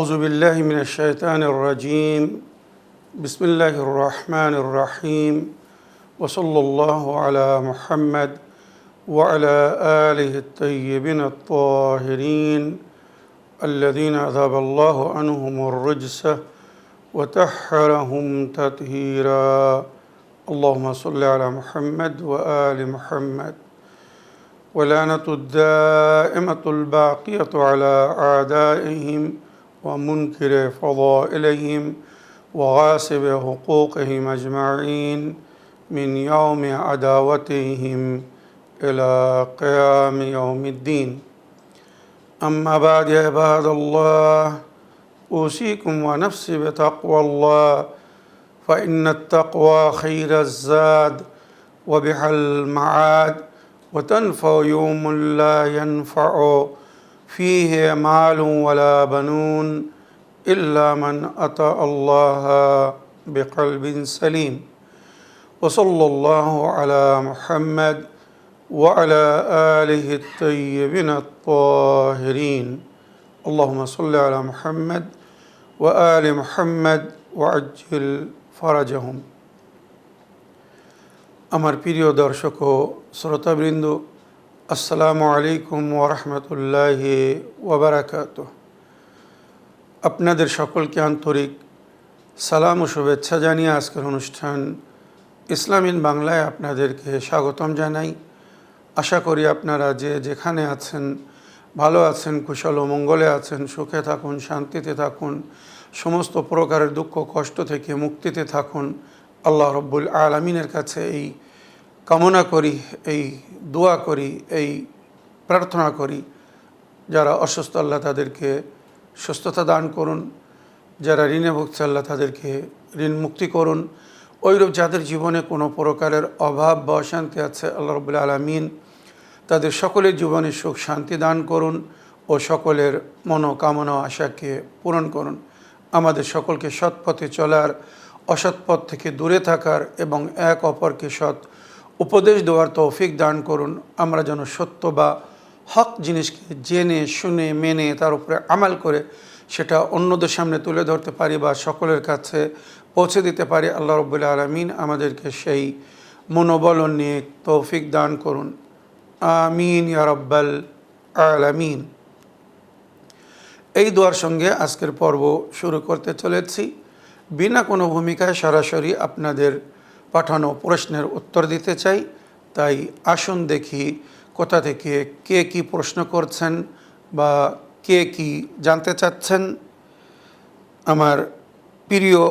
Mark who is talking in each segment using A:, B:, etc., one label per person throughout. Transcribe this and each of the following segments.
A: أعوذ بالله من الشيطان الرجيم بسم الله الرحمن الرحيم وصلى الله على محمد وعلى آله الطيبين الطاهرين الذين أذهب الله عنهم الرجس وطهرهم تطهيرا اللهم صل على محمد وآل محمد ولعنة الدائمة الباقية على أعدائهم ومنكر فضائلهم وغاصب حقوقهم أجمعين من يوم عداوتهم إلى قيام يوم الدين أما بعد يا عباد الله أوصيكم ونفسي بتقوى الله فإن التقوى خير الزاد وبها المعاد وتنفع يوم لا ينفع فيه مال ولا بنون إلا من أتى الله بقلب سليم وصلى الله على محمد وعلى آله الطيبين الطاهرين اللهم صل على محمد وآل محمد وعجل فرجهم আমার প্রিয় দর্শক ও শ্রোতাবৃন্দ, আসসালামু আলাইকুম ওয়া রাহমাতুল্লাহি ওয়া বারাকাতুহু। আপনাদের সকলকে আন্তরিক সালাম ও শুভেচ্ছা জানিয়ে আজকের অনুষ্ঠান ইসলাম ইন বাংলায় আপনাদেরকে স্বাগতম জানাই। আশা করি আপনারা যে যেখানে আছেন ভালো আছেন, কুশল ও মঙ্গলে আছেন, সুখে থাকুন, শান্তিতে থাকুন, সমস্ত প্রকারের দুঃখ কষ্ট থেকে মুক্তিতে থাকুন। আল্লাহ রব্বুল আলামিনের কাছে এই কামনা করি, এই দোয়া করি, এই প্রার্থনা করি, যারা অসুস্থ আল্লাহ তাদেরকে সুস্থতা দান করুন, যারা ঋণে ভুগছে আল্লাহ তাদেরকে ঋণ মুক্তি করুন। ওইরূপ যাদের জীবনে কোনো প্রকারের অভাব বা অশান্তি আছে আল্লাহ রব্বুল আলামিন তাদের সকলের জীবনে সুখ শান্তি দান করুন ও সকলের মনোকামনা আশাকে পূরণ করুন। আমাদের সকলকে সৎ পথে চলার, অসৎ পথ থেকে দূরে থাকার এবং এক অপরকে সৎ উপদেশ দেওয়ার তৌফিক দান করুন। আমরা যেন সত্য বা হক জিনিসকে জেনে শুনে মেনে তার উপরে আমাল করে সেটা অন্যদের সামনে তুলে ধরতে পারি বা সকলের কাছে পৌঁছে দিতে পারি। আল্লাহ রাব্বুল আলামিন আমাদেরকে সেই মনোবল নিয়ে তৌফিক দান করুন। আমিন ইয়া রাব্বাল আলামিন। এই দোয়ার সঙ্গে আজকের পর্ব শুরু করতে চলেছি। বিনা কোনো ভূমিকায় সরাসরি আপনাদের পাঠানো প্রশ্নের উত্তর দিতে চাই। তাই আসুন দেখি কোথা থেকে কে কি প্রশ্ন করছেন বা কে কি জানতে চাচ্ছেন। আমার প্রিয়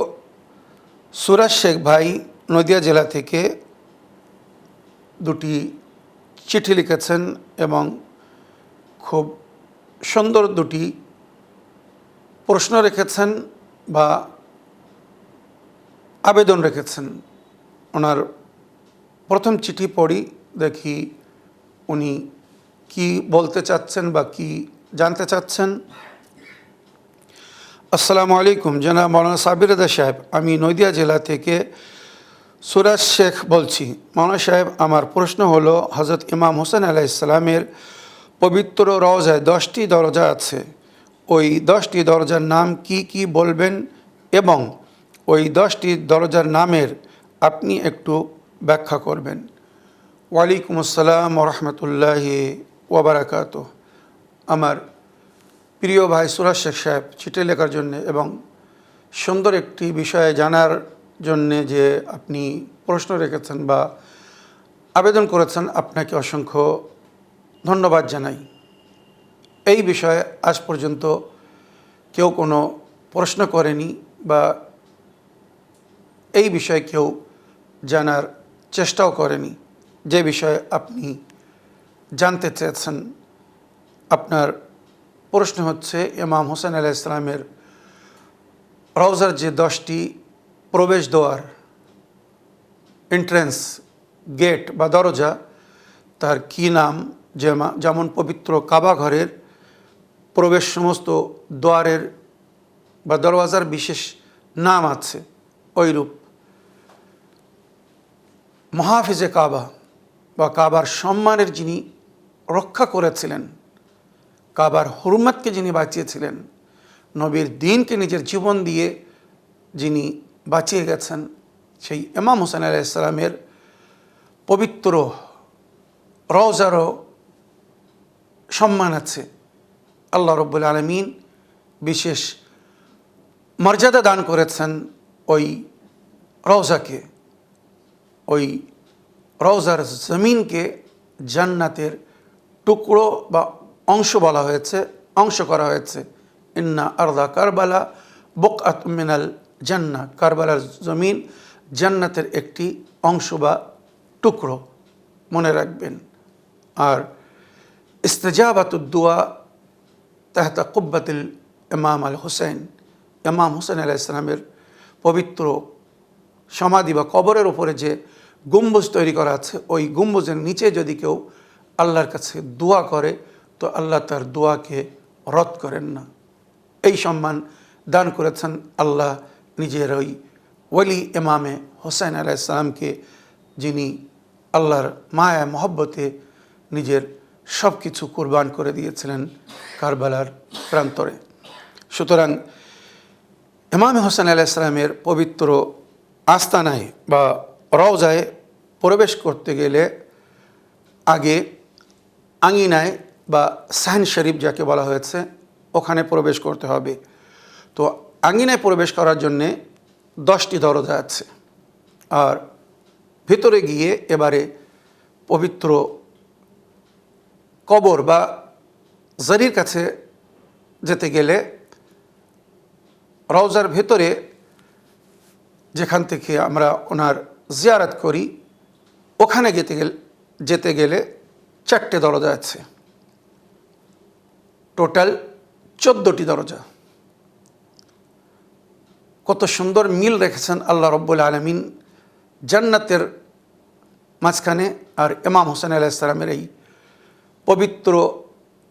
A: সুরাজ শেখ ভাই নদিয়া জেলা থেকে দুটি চিঠি লিখেছেন এবং খুব সুন্দর দুটি প্রশ্ন রেখেছেন বা আবেদন রেখেছেন। ওনার প্রথম চিঠি পড়ি, দেখি উনি কি বলতে চাচ্ছেন বা কি জানতে চাচ্ছেন। আসসালামু আলাইকুম জনাব মৌলানা সাবির রেজা সাহেব, আমি নদিয়া জেলা থেকে সুরাজ শেখ বলছি। মৌলানা সাহেব, আমার প্রশ্ন হলো, হজরত ইমাম হোসেন আলাইহিস সালামের পবিত্র রওজায় 10টি দরজা আছে, ওই 10টি দরজার নাম কি কি বলবেন এবং ওই 10টি দরজার নামের আপনি একটু ব্যাখ্যা করবেন। ওয়ালাইকুম আসসালাম ওয়া রাহমাতুল্লাহি ওয়া বারাকাতুহু। আমার প্রিয় ভাই সুরাজ শেখ সাহেব চিঠি লেখার জন্য এবং সুন্দর একটি বিষয়ে জানার জন্যে যে আপনি প্রশ্ন রেখেছেন বা আবেদন করেছেন, আপনাকে অসংখ্য ধন্যবাদ জানাই। এই বিষয়ে আজ পর্যন্ত কেউ কোনো প্রশ্ন করেনি বা এই বিষয়ে কেউ জানার চেষ্টাও করেনি যে বিষয়ে আপনি জানতে চেয়েছেন। আপনার প্রশ্ন হচ্ছে ইমাম হোসেন আলাইহিস সালামের রওজার যে 10টি প্রবেশ দ্বার, এন্ট্রেন্স গেট বা দরজা, তার কি নাম। যেমন পবিত্র কাবা ঘরের প্রবেশ সমস্ত দ্বারের বা দরওয়াজার বিশেষ নাম আছে, ওইরূপ মহাফিজে কাবা বা কাবার সম্মানের যিনি রক্ষা করেছিলেন, কাবার হুরমতকে যিনি বাঁচিয়েছিলেন, নবীর দ্বীনকে নিজের জীবন দিয়ে যিনি বাঁচিয়ে গেছেন, সেই ইমাম হোসেন আলাইহিস সালামের পবিত্র রওজারও সম্মান আছে। আল্লাহ রাব্বুল আলামিন বিশেষ মর্যাদা দান করেছেন ওই রওজাকে। ওই রওজার জমিনকে জান্নাতের টুকরো বা অংশ বলা হয়েছে, অংশ করা হয়েছে। ইন্না আরদা কারবালা বুকআতুম মিনাল জান্নাহ, কারবালার জমিন জান্নাতের একটি অংশ বা টুকরো, মনে রাখবেন। আর ইস্তেজাবাতুদ দুয়া তাহতা কুব্বাতিল ইমাম আল হুসাইন, ইমাম হুসাইন আলাইহিস সালামের পবিত্র সমাধি বা কবরের উপরে যে গম্বুজ তৈরি করা আছে, ওই গম্বুজের নিচে যদি কেউ আল্লাহর কাছে দোয়া করে তো আল্লাহ তার দোয়াকে রদ করেন না। এই সম্মান দান করেছেন আল্লাহ নিজের ওই ওলি ইমামে হোসেন আলাইহিস সালামকে, যিনি আল্লাহর মায়া মহব্বতে নিজের সব কিছু কুরবান করে দিয়েছিলেন কারবালার প্রান্তরে। সুতরাং ইমাম হোসেন আলাইহিস সালামের পবিত্র আস্তানায় বা রওজায় প্রবেশ করতে গেলে আগে আঙিনায় বা সাহন শরীফ যাকে বলা হয়েছে, ওখানে প্রবেশ করতে হবে। তো আঙিনায় প্রবেশ করার জন্যে 10টি দরজা আছে। আর ভিতরে গিয়ে এবারে পবিত্র কবর বা জারির কাছে যেতে গেলে রওজার ভেতরে যেখান থেকে আমরা ওনার জিয়ারত করি, ওখানে যেতে গেলে 4টে দরজা আছে। টোটাল 14টি দরজা। কত সুন্দর মিল রেখেছেন আল্লাহ রাব্বুল আলামিন জান্নাতের মাঝখানে আর ইমাম হোসেন আলাইহিস সালামের এই পবিত্র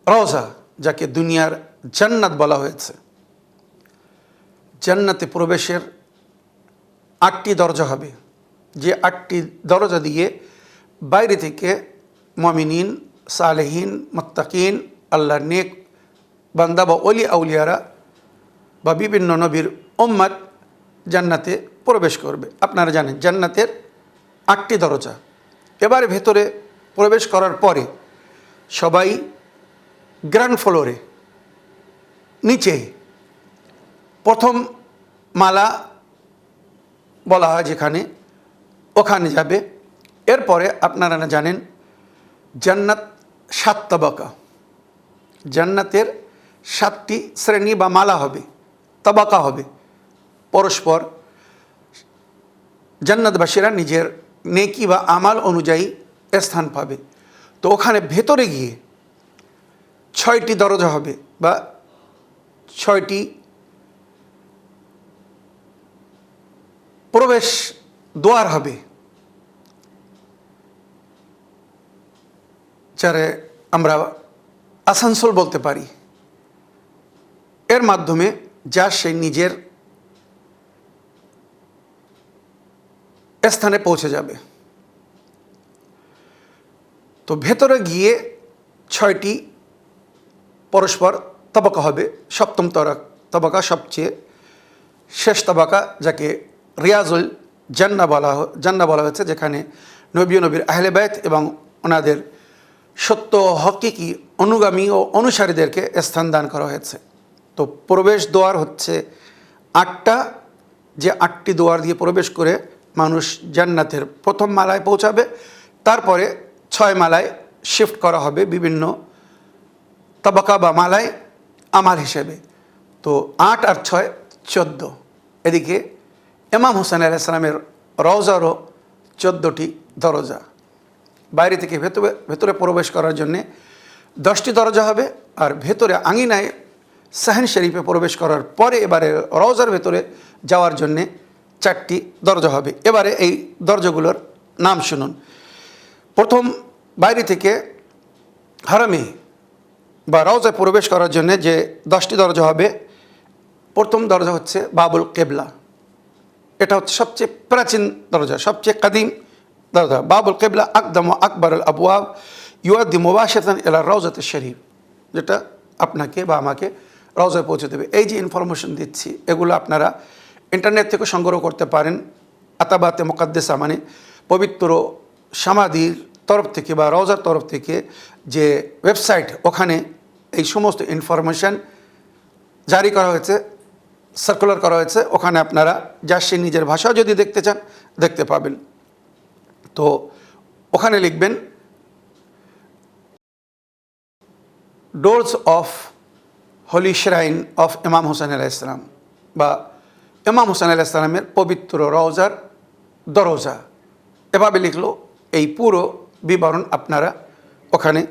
A: রওজা, যাকে দুনিয়ার জান্নাত বলা হয়েছে। জান্নাতে প্রবেশের 8টি দরজা হবে, যে 8টি দরজা দিয়ে বাইরে থেকে মুমিনিন, সালেহিন, মুত্তাকিন, আল্লাহর নেক বান্দা বা ওলি আউলিয়ারা বা বিভিন্ন নবীর উম্মত জান্নাতে প্রবেশ করবে। আপনারা জানেন জান্নাতের 8টি দরজা। এবারে ভেতরে প্রবেশ করার পরে সবাই গ্রাউন্ড ফ্লোরে নিচে প্রথম মালা বলা হয় যেখানে, ওখানে যাবে। এরপরে আপনারা জানেন জান্নাত 7 তবাকা, জান্নাতের 7টি শ্রেণী বা মালা হবে, তবাকা হবে। পরস্পর জান্নাতবাসীরা নিজের নেকি বা আমাল অনুযায়ী স্থান পাবে। তো ওখানে ভেতরে গিয়ে 6টি দরজা হবে বা 6টি প্রবেশ দ্বার হবে, যারে আমরা আসানসোল বলতে পারি। এর মাধ্যমে যা সে নিজের স্থানে পৌঁছে যাবে। তো ভেতরে গিয়ে 6টি পরস্পর তবাকা হবে। 7ম তবাকা সবচেয়ে শেষ তবাকা, যাকে রিয়াজুল জান্নাহ বলা হয়েছে, যেখানে নবীর আহলে বাইত এবং ওনাদের সত্য হকিকি অনুগামী ও অনুসারীদেরকে স্থান দান করা হয়েছে। তো প্রবেশ দ্বার হচ্ছে 8টা, যে 8টি দ্বার দিয়ে প্রবেশ করে মানুষ জান্নাতের প্রথম মালায় পৌঁছাবে। তারপরে 6 মালায় শিফট করা হবে বিভিন্ন তবাকা বা মালায় আমাল হিসেবে। তো 8 আর 6 14। এদিকে ইমাম হোসেন আলাইহিস সালামের রওজারও 14টি দরজা। বাইরে থেকে ভেতরে প্রবেশ করার জন্যে 10টি দরজা হবে। আর ভেতরে আঙিনায় সাহন শরীফে প্রবেশ করার পরে এবারে রওজার ভেতরে যাওয়ার জন্যে 4টি দরজা হবে। এবারে এই দরজাগুলোর নাম শুনুন। প্রথম বাইরে থেকে হারামে বা রওজায় প্রবেশ করার জন্যে যে 10টি দরজা হবে, প্রথম দরজা হচ্ছে বাবুল কেবলা। এটা হচ্ছে সবচেয়ে প্রাচীন দরজা, সবচেয়ে কাদিম দরজা। বাবুল কেবলা আকদম আকবর আল আবওয়াব ইউআদ্দি মুবাশারাতান ইলা রওজাতিশ শরীফ, যেটা আপনাকে বা আমাকে রওজায় পৌঁছে দেবে। এই যে ইনফরমেশন দিচ্ছি এগুলো আপনারা ইন্টারনেট থেকে সংগ্রহ করতে পারেন। আতাবাতে মুকাদ্দেসা মানে পবিত্র সমাধির তরফ থেকে বা রওজার তরফ থেকে যে ওয়েবসাইট, ওখানে এই সমস্ত ইনফরমেশান জারি করা হয়েছে, সার্কুলার করা হয়েছে। ওখানে আপনারা যা সে নিজের ভাষাও যদি দেখতে চান দেখতে পাবেন। তো ওখানে লিখবেন doors of Holi shrine of ইমাম হোসেন আলাইহিস সালাম বা ইমাম হোসেন আলাইহিস সালামের পবিত্র রওজার দরজা, এভাবে লিখলো এই পুরো বিবরণ আপনারা ওখানে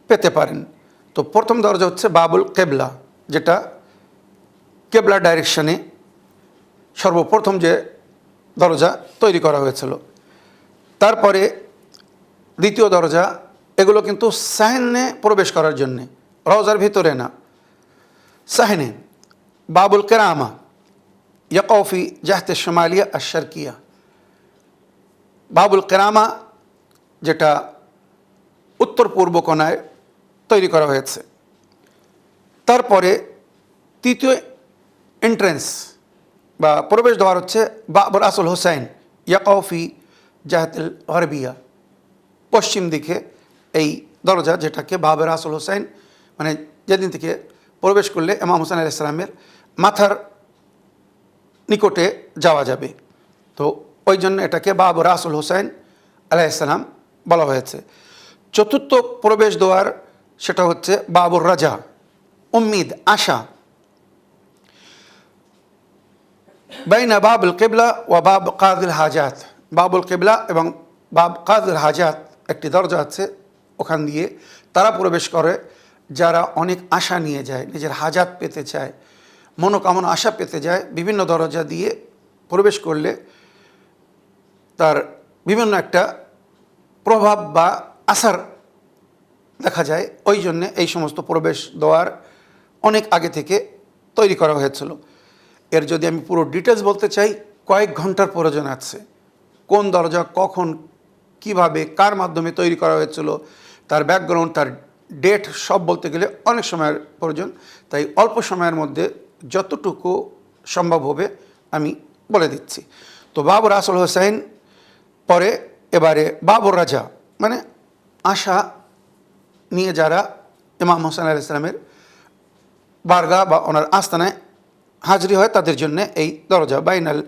A: পেতে পারেন। তো প্রথম দরজা হচ্ছে বাবুল কেবলা, যেটা কেবলা ডাইরেকশনে সর্বপ্রথম যে দরজা তৈরি করা হয়েছিল। তারপরে দ্বিতীয় দরজা, এগুলো কিন্তু সাহেনে প্রবেশ করার জন্যে, রওজার ভিতরে না, সাহেনে। বাবুল কেরামা ইয়াকফি জাহতে শুমালিয়া আশ-শারকিয়া, বাবুল কেরামা যেটা উত্তর পূর্ব কোণায় তৈরি করা হয়েছে। তারপরে তৃতীয় এন্ট্রেন্স বা প্রবেশ দ্বার হচ্ছে বাবুল আসল হোসাইন ইয়াকফি জাহতুল গরবিয়া, পশ্চিম দিকে এই দরজা, যেটাকে বাবুল আসল হোসাইন মানে যেদিন থেকে প্রবেশ করলে ইমাম হোসেন আলাইহিস সালামের মাথার নিকটে যাওয়া যাবে। তো ওই জন্য এটাকে বাবুল আসল হোসাইন আলাইহিস সালাম বলা হয়েছে। চতুর্থ প্রবেশ দ্বার সেটা হচ্ছে বাবুর রাজা, উম্মিদ, আশা। বাইনা বাবুল কেবলা ও বাব কাদিল হাজাত, বাবুল কেবলা এবং বাব কাদিল হাজাত একটি দরজা আছে, ওখান দিয়ে তারা প্রবেশ করে যারা অনেক আশা নিয়ে যায়, নিজের হাজাত পেতে চায়, মনোকামনা আশা পেতে যায়। বিভিন্ন দরজা দিয়ে প্রবেশ করলে তার বিভিন্ন একটা প্রভাব বা আসার দেখা যায়। ওই জন্যে এই সমস্ত প্রবেশ দ্বার অনেক আগে থেকে তৈরি করা হয়েছিল। এর যদি আমি পুরো ডিটেলস বলতে চাই, কয়েক ঘন্টার প্রয়োজন আছে। কোন দরজা কখন কিভাবে কার মাধ্যমে তৈরি করা হয়েছিল, তার ব্যাকগ্রাউন্ড, তার ডেট সব বলতে গেলে অনেক সময়ের প্রয়োজন। তাই অল্প সময়ের মধ্যে যতটুকু সম্ভব হবে আমি বলে দিচ্ছি। তো বাবুর আসল হোসাইন, পরে এবারে বাবুর রাজা মানে আশা নিয়ে যারা ইমাম হোসেন আলাইহিস সালামের বারগাহ বা ওনার আস্তানায় হাজরি হয়, তাদের জন্য এই দরজা বাইনাল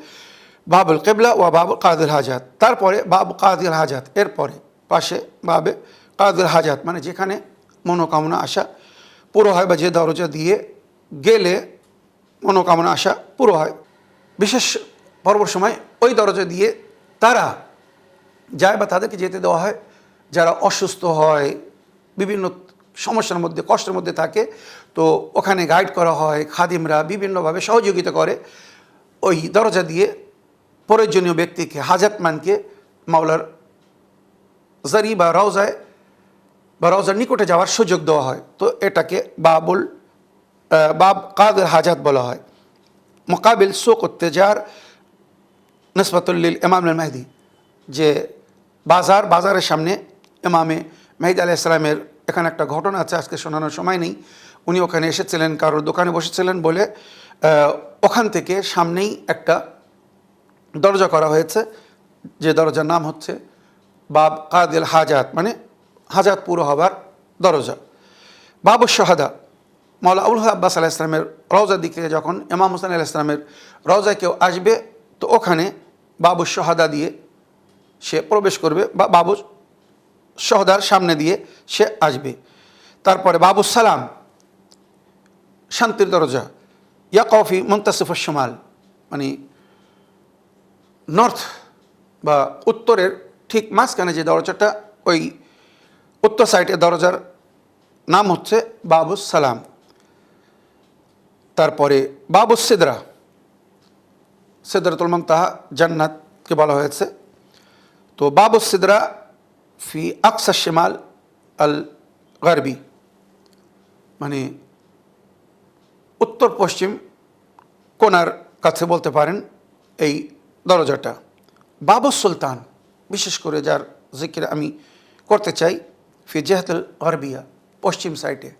A: বাবুল কেবলা ও বাবুল কাদিল হাজাত। তারপরে বাবু কাদিল হাজাত, এরপরে পাশে বাবে কাদিল হাজাত মানে যেখানে মনোকামনা আশা পুরো হয় বা যে দরজা দিয়ে গেলে মনোকামনা আশা পুরো হয়। বিশেষ পর্বর সময় ওই দরজা দিয়ে তারা যায় বা তাদেরকে যেতে দেওয়া হয় যারা অসুস্থ হয়, বিভিন্ন সমস্যার মধ্যে, কষ্টের মধ্যে থাকে। তো ওখানে গাইড করা হয়, খাদিমরা বিভিন্নভাবে সহযোগিতা করে ওই দরজা দিয়ে প্রয়োজনীয় ব্যক্তিকে, হাজাতমানকে মাওলার জারি বা রওজায় বা রওজার নিকটে যাওয়ার সুযোগ দেওয়া হয়। তো এটাকে বাব কাদিল হাজাত বলা হয়। মোকাবিল সুক তেজার নিসবাতুল ইমাম আল মেহদি, যে বাজারের সামনে ইমামে মেহদি আলাইহিস সালামের এখানে একটা ঘটনা আছে, আজকে শোনানোর সময় নেই। উনি ওখানে এসেছিলেন, কারোর দোকানে বসেছিলেন বলে ওখান থেকে সামনেই একটা দরজা করা হয়েছে, যে দরজার নাম হচ্ছে বাব কাদিল হাজাত মানে হাজাত পুরো হবার দরজা। বাবু শাহাদা, মাওলা আবুল আব্বাস আলাইহিস সালামের রওজার দিক থেকে যখন ইমাম হোসেন আলাইহিস সালামের রওজায় কেউ আসবে, তো ওখানে বাবু শাহাদা দিয়ে সে প্রবেশ করবে বা বাবু শাহাদার সামনে দিয়ে সে আসবে। তারপরে বাবু সালাম, শান্তির দরজা, ইয়াকফি মুনতাসিফ আশ-শুমাল মানে নর্থ বা উত্তরের ঠিক মাঝখানে যে দরজাটা, ওই উত্তর সাইডের দরজার নাম হচ্ছে বাবু সালাম। তারপরে বাবু সিদরা, সিদরাতুল মুনতাহা জান্নাতকে বলা হয়েছে। তো বাবু সিদরা ফি আকসা শিমাল আল গারবি মানে উত্তর পশ্চিম কোণার কাছে বলতে পারেন এই দরজাটা। বাবু সুলতান, বিশেষ করে যার জিকির আমি করতে চাই, ফি জাহতুল গরবিয়া পশ্চিম সাইডে।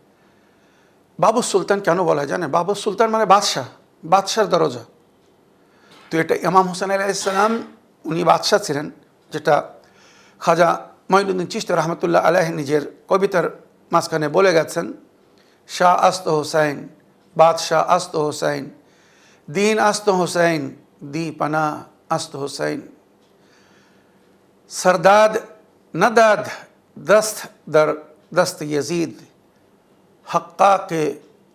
A: বাবু সুলতান কেন বলা হয় জানেন? বাবু সুলতান মানে বাদশাহ, বাদশার দরজা। তো এটা ইমাম হুসাইন আলাইহিস সালাম উনি বাদশাহ ছিলেন, যেটা খাজা মঈনুদ্দিন চিশতি রহমতুল্লাহ আলাইহি নিজের কবিতার মাঝখানে বলে গেছেন, শাহ আস্ত হুসাইন, বাদশাহ আস্ত হুসাইন, দিন আস্ত হুসাইন, দি পানা আস্ত হুসাইন, सरदाद नदाद दस्त दर दस्त यजीद हक्का के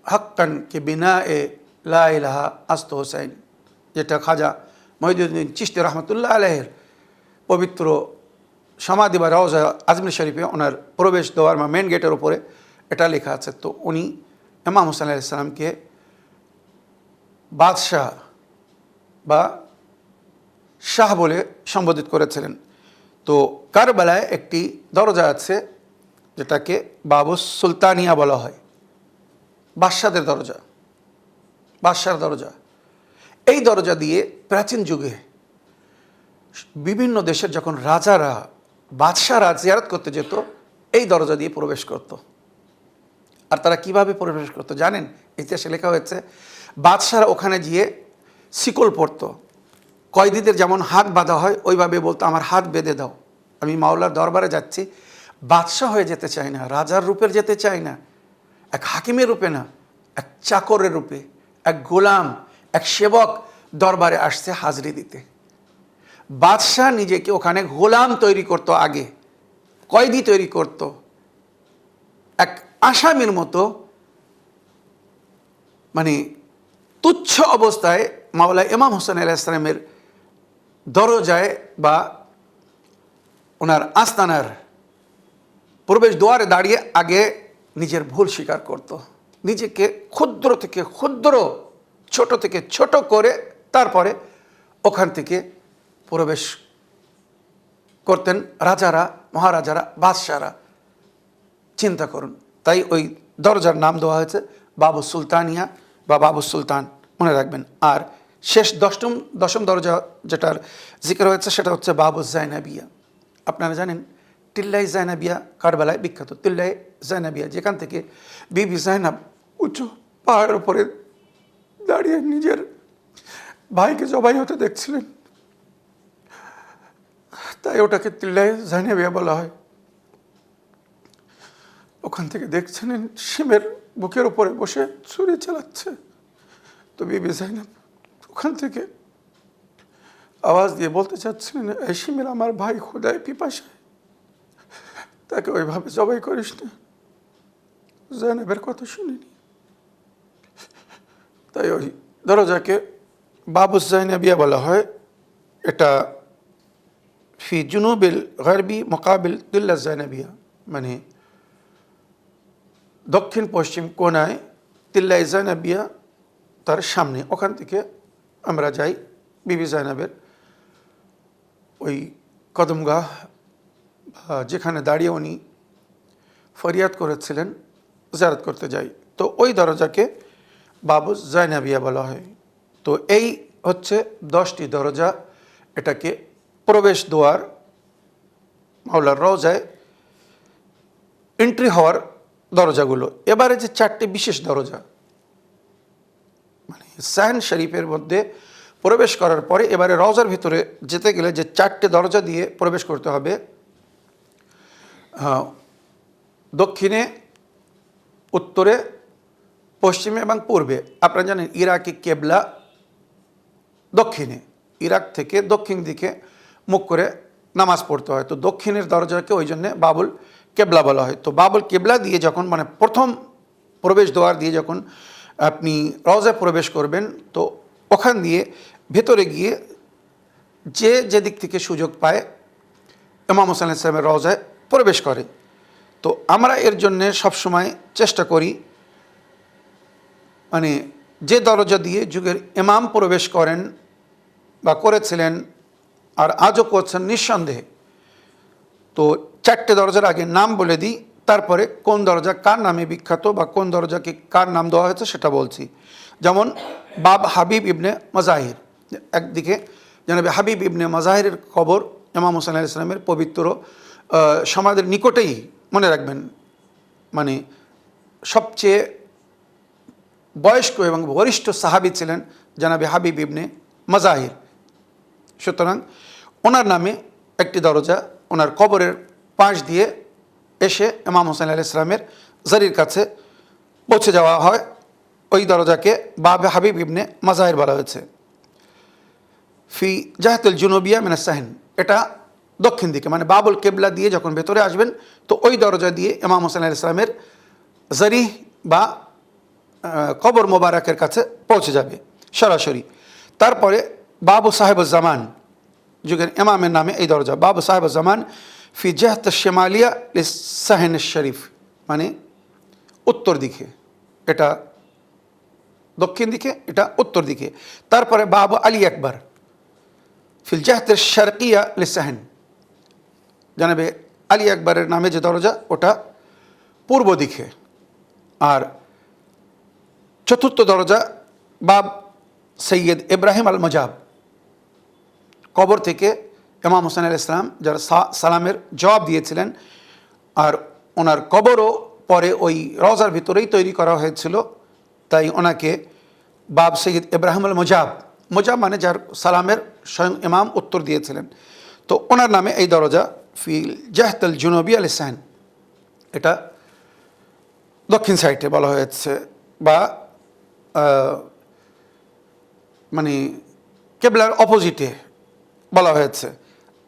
A: हक्कन के बिना ए ला इलाहा अस्त हुसैन। যেটা খাজা মঈনুদ্দিন চিশতি রহমতুল্লাহ আলাইহির পবিত্র সমাধি বা রওজা আজমির শরীফে ওনার প্রবেশ দ্বার বা মেন গেটের উপরে এটা লেখা আছে। তো উনি ইমাম হুসাইন আলাইহিস সালামকে বাদশাহ বা শাহ বলে সম্বোধিত করেছিলেন। তো কারবালায় একটি দরজা আছে যেটাকে বাবু সুলতানিয়া বলা হয়, বাদশাদের দরজা, বাদশার দরজা। এই দরজা দিয়ে প্রাচীন যুগে বিভিন্ন দেশের যখন রাজারা বাদশারা জিয়ারত করতে যেত এই দরজা দিয়ে প্রবেশ করত। আর তারা কিভাবে প্রবেশ করত জানেন? ইতিহাসে লেখা হয়েছে, বাদশারা ওখানে গিয়ে শিকল পড়তো, কয়েদিদের যেমন হাত বাঁধা হয় ওইভাবে বলতো আমার হাত বেঁধে দাও, আমি মাওলার দরবারে যাচ্ছি, বাদশাহ হয়ে যেতে চাই না, রাজার রূপে যেতে চাই না, এক হাকিমের রূপে না, এক চাকরের রূপে, এক গোলাম, এক সেবক দরবারে আসছে হাজরি দিতে। বাদশাহ নিজেকে ওখানে গোলাম তৈরি করত, আগে কয়েদি তৈরি করত, এক আসামির মতো, মানে তুচ্ছ অবস্থায় মাওলা ইমাম হুসাইন আলাইহিস সালামের দরজায় বা ওনার আস্তানার প্রবেশ দ্বারে দাঁড়িয়ে আগে নিজের ভুল স্বীকার করত, নিজেকে ক্ষুদ্র থেকে ক্ষুদ্র, ছোট থেকে ছোট করে তারপরে ওখান থেকে প্রবেশ করতেন রাজারা, মহারাজারা, বাদশারা। চিন্তা করুন, তাই ওই দরজার নাম দেওয়া হয়েছে বাবু সুলতানিয়া বা বাবু সুলতান, মনে রাখবেন। আর শেষ দশম দরজা যেটার জিকির হয়েছে সেটা হচ্ছে বাবু জাইনাবিয়া। আপনারা জানেন টিল্লাই জাইনাবিয়া কারবালায় বিখ্যাত, টিল্লাই জাইনাবিয়া, যেখান থেকে বিবি জাইনাব উঁচু পাহাড়ের উপরে দাঁড়িয়ে নিজের ভাইকে জবাই হতে দেখছিলেন, তাই ওটাকে টিল্লাই জাইনাবিয়া বলা হয়। ওখান থেকে দেখছিলেন শিমের বুকের উপরে বসে ছুরি চালাচ্ছে, তো বিবি জাইনাব ওখান থেকে আওয়াজ দিয়ে বলতে চাচ্ছিলেন, এই শিমের আমার ভাই খোদায় পিপাসায়, তাকে ওইভাবে জবাই করিস না। জাইনাবের কথা শুনিনি, তাই ওই দরজাকে বাবু জাইনাবিয়া বলা হয়। এটা ফি জুনুবিল গারবি মোকাবিল তিল্লা জাইনাবিয়া, মানে দক্ষিণ পশ্চিম কোনায় তিল্লাই জাইনাবিয়া তার সামনে, ওখান থেকে আমরা যাই বিবি জাইনাবের ওই কদমগাহ যেখানে দাঁড়িয়ে উনি ফরিয়াদ করেছিলেন জিয়ারত করতে যাই। তো ওই দরজাকে বাবু জাইনাবিয়া বলা হয়। তো এই হচ্ছে 10টি দরজা, এটাকে প্রবেশ দ্বার, মাওলার রওজায় এন্ট্রি হওয়ার দরজাগুলো। এবারে যে 4টি বিশেষ দরজা, মানে সাহন শরীফের মধ্যে প্রবেশ করার পরে এবারে রওজার ভিতরে যেতে গেলে যে 4টে দরজা দিয়ে প্রবেশ করতে হবে, দক্ষিণে, উত্তরে, পশ্চিমে এবং পূর্বে। আপনারা জানেন ইরাকি কেবলা দক্ষিণে, ইরাক থেকে দক্ষিণ দিকে মুখ করে নামাজ পড়তে হয়। তো দক্ষিণের দরজাকে ওই জন্যে বাবুল কেবলা বলা হয়। তো বাবুল কেবলা দিয়ে যখন, মানে প্রথম প্রবেশ দ্বার দিয়ে যখন আপনি রওজায় প্রবেশ করবেন, তো ওখান দিয়ে ভেতরে গিয়ে যে যেদিক থেকে সুযোগ পায় ইমাম হুসাইন আলাইহিস সালামের রওজায় প্রবেশ করে। তো আমরা এর জন্যে সবসময় চেষ্টা করি, মানে যে দরজা দিয়ে যুগের ইমাম প্রবেশ করেন বা করেছিলেন আর আজও করছেন নিঃসন্দেহে, তো 4টে দরজার আগে নাম বলে দিই, তারপরে কোন দরজা কার নামে বিখ্যাত বা কোন দরজাকে কার নাম দেওয়া হয়েছে সেটা বলছি। যেমন বাব হাবিব ইবনে মাজাহির, একদিকে জানাবে হাবিব ইবনে মাজাহিরের কবর ইমাম হুসাইন আলাইহিস সালামের পবিত্র সমাধির নিকটেই, মনে রাখবেন, মানে সবচেয়ে বয়স্ক এবং বরিষ্ঠ সাহাবী ছিলেন জনাবে হাবিব ইবনে মাজাহির। সুতরাং ওনার নামে একটি দরজা ওনার কবরের পাশ দিয়ে এসে ইমাম হোসেন আলাইহিস সালামের জারির কাছে পৌঁছে যাওয়া হয়। ওই দরজাকে বাবে হাবিব ইবনে মাজাহির বলা হয়েছে। ফি জাহাতুল জুনুবিয়া মিনাস সাহন, এটা দক্ষিণ দিকে, মানে বাবুল কেবলা দিয়ে যখন ভেতরে আসবেন তো ওই দরজা দিয়ে ইমাম হোসেন আলাইহিস সালামের জারি বা কবর মোবারকের কাছে পৌঁছে যাবে সরাসরি। তারপরে বাবু সাহেবুজ্জামান, যুগের ইমামের নামে এই দরজা, বাবু সাহেবুজ্জামান ফি জাহাত শেমালিয়া সাহেন শরীফ, মানে উত্তর দিকে, এটা দক্ষিণ দিকে, এটা উত্তর দিকে। তারপরে বাবু আলী আকবর ফিল জাহাত শারকিয়া লিসাহেন, জানাবে আলী আকবরের নামে যে দরজা ওটা পূর্ব দিকে। আর চতুর্থ দরজা বাব সৈয়দ ইব্রাহিম আল মজাব, কবর থেকে ইমাম হোসেন আলাইহিস সালাম যারা সালামের জবাব দিয়েছিলেন, আর ওনার কবরও পরে ওই রওজার ভিতরেই তৈরি করা হয়েছিল, তাই ওনাকে বাব সৈয়দ ইব্রাহিম আল মজাব, মজাব মানে যার সালামের স্বয়ং ইমাম উত্তর দিয়েছিলেন, তো ওনার নামে এই দরজা ফিল জাহতুল জুনুবি আল সাহন, এটা দক্ষিণ সাইডে বলা হয়েছে বা মানে কেবলার অপোজিটে বলা হয়েছে।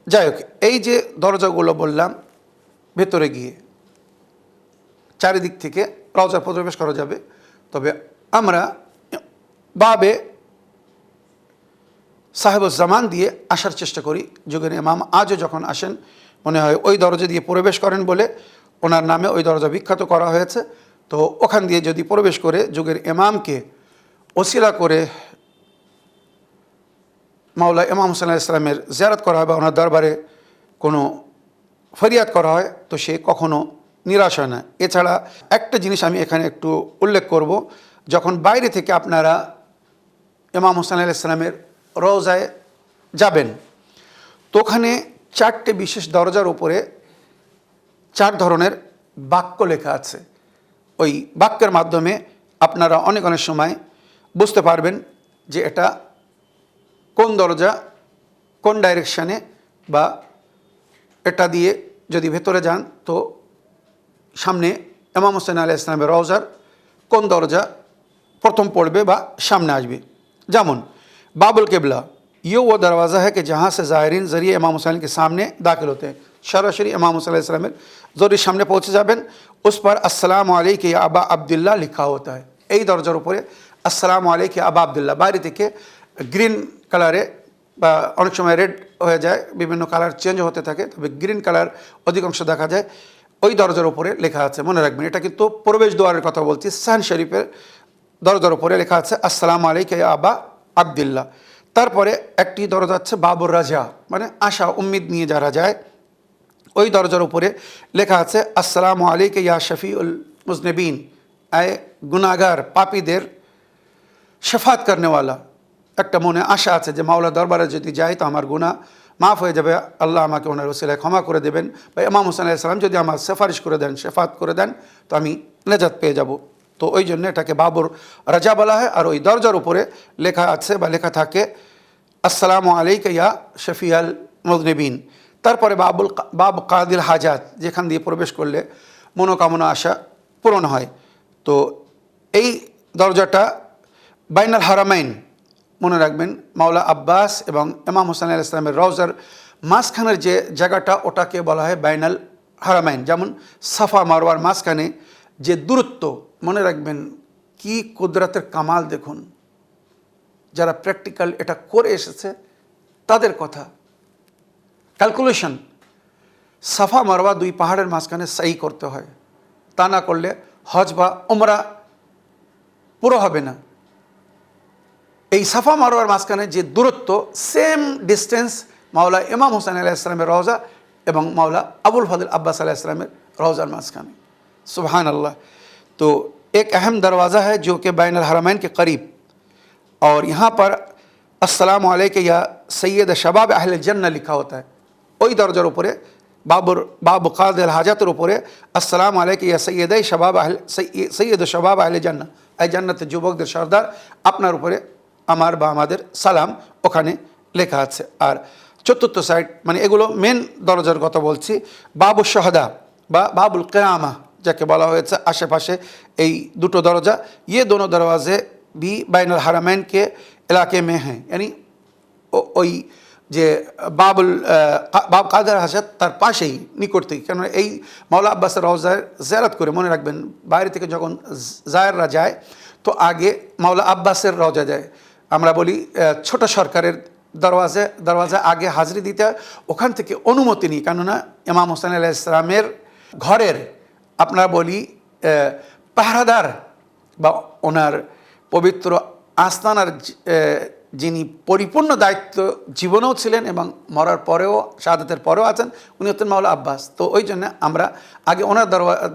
A: যাই হোক, এই যে দরজাগুলো বললাম ভেতরে গিয়ে চারিদিক থেকে রওজা প্রবেশ করা যাবে, তবে আমরা বাবে সাহেবুজ্জামান দিয়ে আসার চেষ্টা করি। যুগের ইমাম আজও যখন আসেন মনে হয় ওই দরজা দিয়ে প্রবেশ করেন বলে ওনার নামে ওই দরজা বিখ্যাত করা হয়েছে। তো ওখান দিয়ে যদি প্রবেশ করে যুগের ইমামকে ওসিলা করে মাওলা ইমাম হোসেন আলাইহিস সালামের জিয়ারত করা হয় বা ওনার দরবারে কোনো ফরিয়াদ করা হয়, তো সে কখনো নিরাশ হয় না। এছাড়া একটা জিনিস আমি এখানে একটু উল্লেখ করব, যখন বাইরে থেকে আপনারা ইমাম হোসেন আলাইহিস সালামের রওজায় যাবেন তো ওখানে 4টে বিশেষ দরজার উপরে 4 ধরনের বাক্য লেখা আছে। ওই বাক্যের মাধ্যমে আপনারা অনেক সময় বুঝতে পারবেন যে এটা কোন দরজা, কোন ডাইরেকশানে, বা এটা দিয়ে যদি ভেতরে যান তো সামনে ইমাম হোসেন আলাইহিস সালামের রওজার কোন দরজা প্রথম পড়বে বা সামনে আসবে। যেমন बाबुल किबला, ये वो दरवाज़ा है कि जहाँ से ज़ाहिरीन ज़रिए इमाम हुसैन के सामने दाखिल होते हैं। सरासरि इमाम हुसैन अलैहि सलाम ज़रूरी सामने पहुँचे जाबेन, उस पर अस्सलामु अलैका या अबा अब्दुल्ला लिखा होता है। এই দরজার উপরে আসসালামু আলাইকা আবা আব্দুল্লাহ, বাইরে থেকে গ্রিন কালারে বা অনেক সময় রেড হয়ে যায়, বিভিন্ন কালার চেঞ্জ হতে থাকে, তবে গ্রিন কালার অধিকাংশ দেখা যায়, ওই দরজার উপরে লেখা আছে। মনে রাখবেন, এটা কিন্তু প্রবেশ দ্বারের কথা বলছি। সাহন শরীফের দরজার উপরে লেখা আছে আসসালামু আলাইকা ইয়া আবা আব্দুল্লাহ। তারপরে একটি দরজা আছে বাবুর রাজা, মানে আশা উম্মিদ নিয়ে যারা যায়, ওই দরজার উপরে লেখা আছে আসসালামু আলাইকা ইয়া শফিউল মুজনিবিন, আয় গুনাহগার পাপীদের শফাত করনেওয়ালা। একটা মনে আশা আছে যে মাওলা দরবারে যদি যাই তো আমার গুনাহ মাফ হয়ে যাবে, আল্লাহ আমাকে ওনার ওসিলায় ক্ষমা করে দেবেন, বা ইমাম হোসেন আলাইহিস সালাম যদি আমার সেফারিশ করে দেন, শেফাত করে দেন, তো আমি নেজাত পেয়ে যাব। তো ওই জন্য এটাকে বাবুর রাজা বলা হয়। আর ওই দরজার উপরে লেখা আছে বা লেখা থাকে আসসালামু আলাইকা ইয়া শফিয়াল মুজনিবিন। তারপরে বাব কাদিল হাজাত, যেখান দিয়ে প্রবেশ করলে মনোকামনা আশা পূরণ হয়। তো এই দরজাটা বাইনাল হারামাইন, মনে রাখবেন মাওলা আব্বাস এবং ইমাম হোসেন আলাইহিস সালামের রওজার মাঝখানের যে জায়গাটা ওটাকে বলা হয় বাইনাল হারামাইন। যেমন সাফা মারওয়ার মাঝখানে যে দূরত্ব, মনে রাখবেন কি কুদরতের কামাল দেখুন, যারা প্র্যাকটিক্যাল এটা করে এসেছে তাদের কথা। ক্যালকুলেশন, সাফা মারওয়া 2 পাহাড়ের মাঝখানে সহি করতে হয়, তা না করলে হজ বা উমরা পুরো হবে না। এই সাফা মারওয়ার মাঝখানে যে দূরত্ব, সেম ডিস্টেন্স মাওলা ইমাম হোসেন আলাইহিস সালামের রওজা এবং মাওলা আবুল ফাদিল আব্বাস আলাইহিস সালামের রওজার মাঝখানে। सुभान अल्लाह। तो एक अहम दरवाज़ा है जो कि बैन हरमैन के करीब, और यहाँ पर अस्सलामु अलैका या सैयद शबाब अहले जन्नह लिखा होता है। ওই দরজার উপরে বাবু কাদিল হাজাতের উপরে আসসালামু আলাইকা ইয়া সৈয়দ শবাব আহলে জন্নাহ এই জান্নাতের যুবকদের সর্দার, আপনার উপরে আমার বা আমাদের সালাম ওখানে লেখা আছে। আর চতুর্থ সাইড, মানে এগুলো মেন দরজার কথা বলছি, বাবুল শাহাদা বা বাবুল কিয়ামা যাকে বলা হয়েছে, আশেপাশে এই দুটো দরজা, ये दोनों दरवाजे भी বাইনুল হারামাইন के इलाके में हैं, यानी ওই যে বাব কাদের হাসাদ তার পাশেই, নিকট থেকে। কেন এই মাওলা আব্বাসের রওজায় জিয়ারত করে, মনে রাখবেন বাইরে থেকে যখন জায়েররা যায় তো আগে মাওলা আব্বাসের রওজা যায়। আমরা বলি ছোট সরকারের দরওয়াজা আগে হাজরি দিতে হয়, ওখান থেকে অনুমতি নিই। কেননা ইমাম হোসেন আলাইহিস সালামের ঘরের আপনারা বলি পাহারাদার বা ওনার পবিত্র আস্তানার যিনি পরিপূর্ণ দায়িত্ব জীবনেও ছিলেন এবং মরার পরেও, শাহাদাতের পরেও আছেন, উনি হচ্ছেন মাওলা আব্বাস। তো ওই জন্য আমরা আগে ওনার